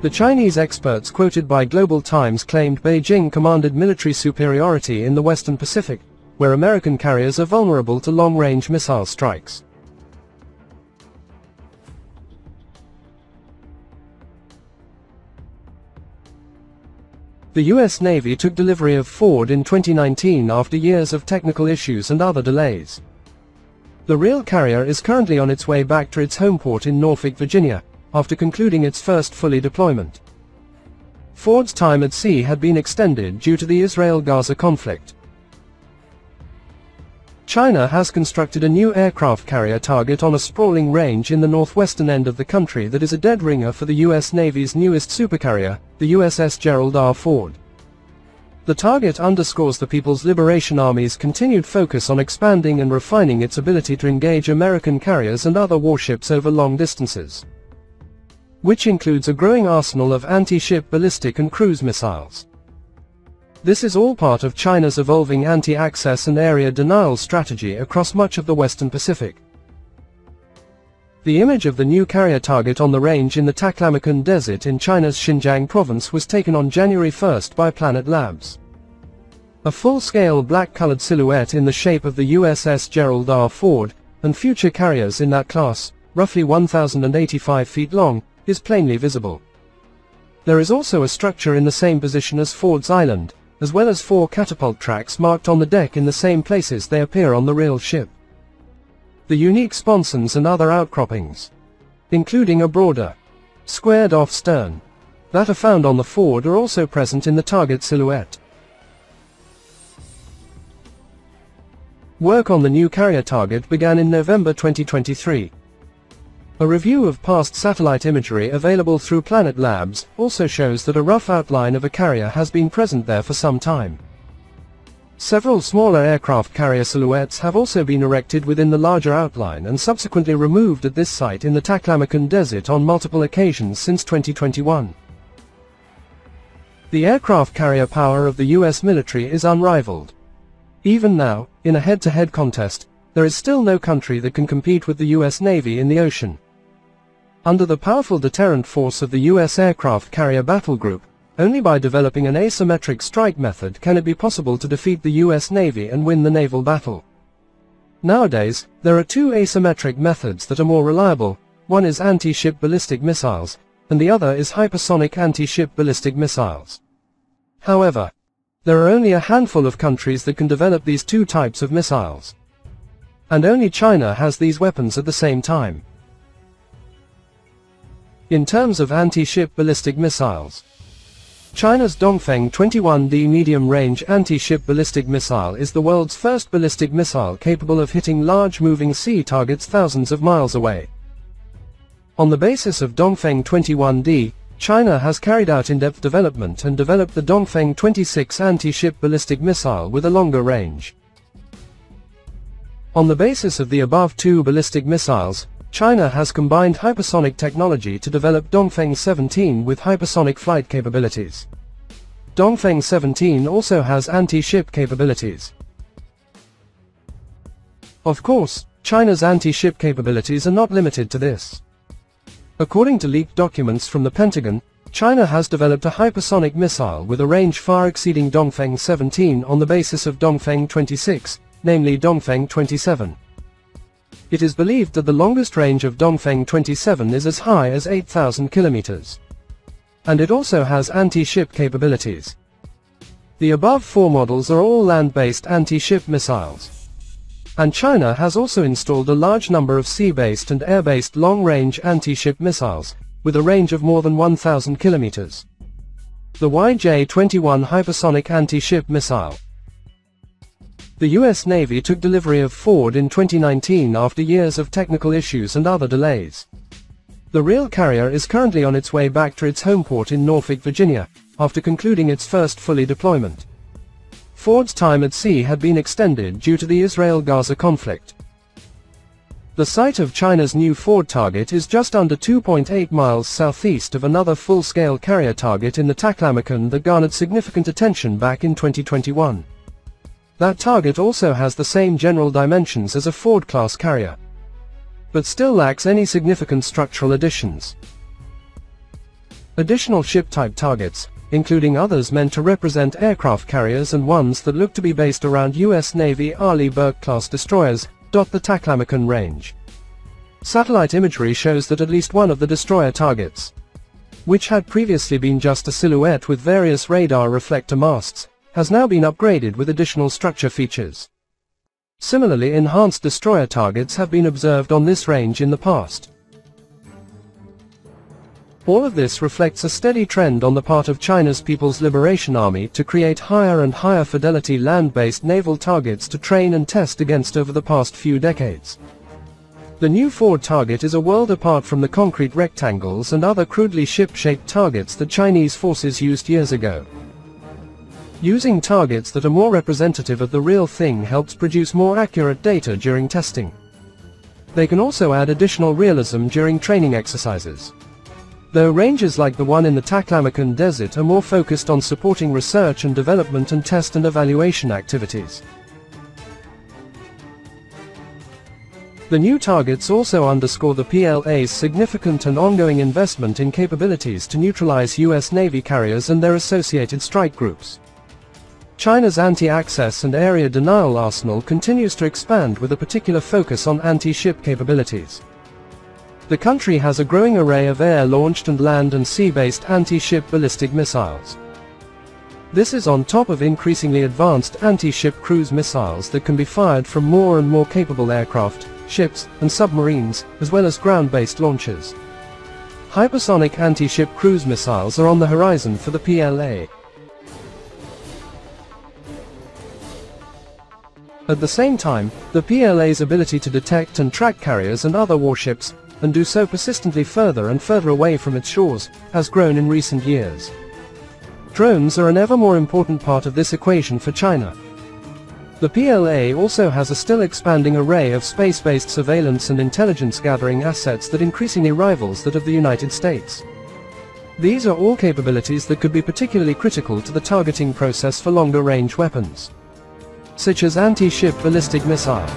The Chinese experts quoted by Global Times claimed Beijing commanded military superiority in the Western Pacific, where American carriers are vulnerable to long-range missile strikes. The U.S. Navy took delivery of Ford in 2019 after years of technical issues and other delays. The real carrier is currently on its way back to its home port in Norfolk, Virginia, after concluding its first fully deployment. Ford's time at sea had been extended due to the Israel-Gaza conflict. China has constructed a new aircraft carrier target on a sprawling range in the northwestern end of the country that is a dead ringer for the U.S. Navy's newest supercarrier, the USS Gerald R. Ford. The target underscores the People's Liberation Army's continued focus on expanding and refining its ability to engage American carriers and other warships over long distances, which includes a growing arsenal of anti-ship ballistic and cruise missiles. This is all part of China's evolving anti-access and area denial strategy across much of the Western Pacific. The image of the new carrier target on the range in the Taklamakan Desert in China's Xinjiang province was taken on January 1 by Planet Labs. A full-scale black-colored silhouette in the shape of the USS Gerald R. Ford, and future carriers in that class, roughly 1,085 feet long, is plainly visible. There is also a structure in the same position as Ford's Island, as well as 4 catapult tracks marked on the deck in the same places they appear on the real ship. The unique sponsons and other outcroppings, including a broader, squared-off stern, that are found on the Ford are also present in the target silhouette. Work on the new carrier target began in November 2023. A review of past satellite imagery available through Planet Labs also shows that a rough outline of a carrier has been present there for some time. Several smaller aircraft carrier silhouettes have also been erected within the larger outline and subsequently removed at this site in the Taklamakan Desert on multiple occasions since 2021. The aircraft carrier power of the U.S. military is unrivaled. Even now, in a head-to-head contest, there is still no country that can compete with the U.S. Navy in the ocean. Under the powerful deterrent force of the U.S. Aircraft Carrier Battle Group, only by developing an asymmetric strike method can it be possible to defeat the U.S. Navy and win the naval battle. Nowadays, there are 2 asymmetric methods that are more reliable. One is anti-ship ballistic missiles, and the other is hypersonic anti-ship ballistic missiles. However, there are only a handful of countries that can develop these 2 types of missiles. And only China has these weapons at the same time. In terms of anti-ship ballistic missiles, China's Dongfeng 21D medium-range anti-ship ballistic missile is the world's first ballistic missile capable of hitting large moving sea targets thousands of miles away. On the basis of Dongfeng 21D, China has carried out in-depth development and developed the Dongfeng 26 anti-ship ballistic missile with a longer range. On the basis of the above 2 ballistic missiles, China has combined hypersonic technology to develop Dongfeng 17 with hypersonic flight capabilities. Dongfeng 17 also has anti-ship capabilities. Of course, China's anti-ship capabilities are not limited to this. According to leaked documents from the Pentagon, China has developed a hypersonic missile with a range far exceeding Dongfeng 17 on the basis of Dongfeng 26, namely Dongfeng 27. It is believed that the longest range of Dongfeng 27 is as high as 8,000 kilometers. And it also has anti-ship capabilities. The above 4 models are all land-based anti-ship missiles. And China has also installed a large number of sea-based and air-based long-range anti-ship missiles, with a range of more than 1,000 kilometers. The YJ-21 hypersonic anti-ship missile. The U.S. Navy took delivery of Ford in 2019 after years of technical issues and other delays. The real carrier is currently on its way back to its home port in Norfolk, Virginia, after concluding its first fully deployment. Ford's time at sea had been extended due to the Israel-Gaza conflict. The site of China's new Ford target is just under 2.8 miles southeast of another full-scale carrier target in the Taklamakan that garnered significant attention back in 2021. That target also has the same general dimensions as a Ford-class carrier, but still lacks any significant structural additions. Additional ship-type targets, including others meant to represent aircraft carriers and ones that look to be based around U.S. Navy Arleigh Burke-class destroyers, dot the Taklamakan range. Satellite imagery shows that at least one of the destroyer targets, which had previously been just a silhouette with various radar reflector masts, has now been upgraded with additional structure features. Similarly enhanced destroyer targets have been observed on this range in the past. All of this reflects a steady trend on the part of China's People's Liberation Army to create higher and higher fidelity land-based naval targets to train and test against over the past few decades. The new Ford target is a world apart from the concrete rectangles and other crudely ship-shaped targets that Chinese forces used years ago. Using targets that are more representative of the real thing helps produce more accurate data during testing. They can also add additional realism during training exercises. Though ranges like the one in the Taklamakan Desert are more focused on supporting research and development and test and evaluation activities. The new targets also underscore the PLA's significant and ongoing investment in capabilities to neutralize U.S. Navy carriers and their associated strike groups. China's anti-access and area denial arsenal continues to expand with a particular focus on anti-ship capabilities. The country has a growing array of air-launched and land and sea-based anti-ship ballistic missiles. This is on top of increasingly advanced anti-ship cruise missiles that can be fired from more and more capable aircraft, ships, and submarines, as well as ground-based launchers. Hypersonic anti-ship cruise missiles are on the horizon for the PLA. At the same time, the PLA's ability to detect and track carriers and other warships, and do so persistently further and further away from its shores, has grown in recent years. Drones are an ever more important part of this equation for China. The PLA also has a still expanding array of space-based surveillance and intelligence-gathering assets that increasingly rivals that of the United States. These are all capabilities that could be particularly critical to the targeting process for longer-range weapons, such as anti-ship ballistic missiles.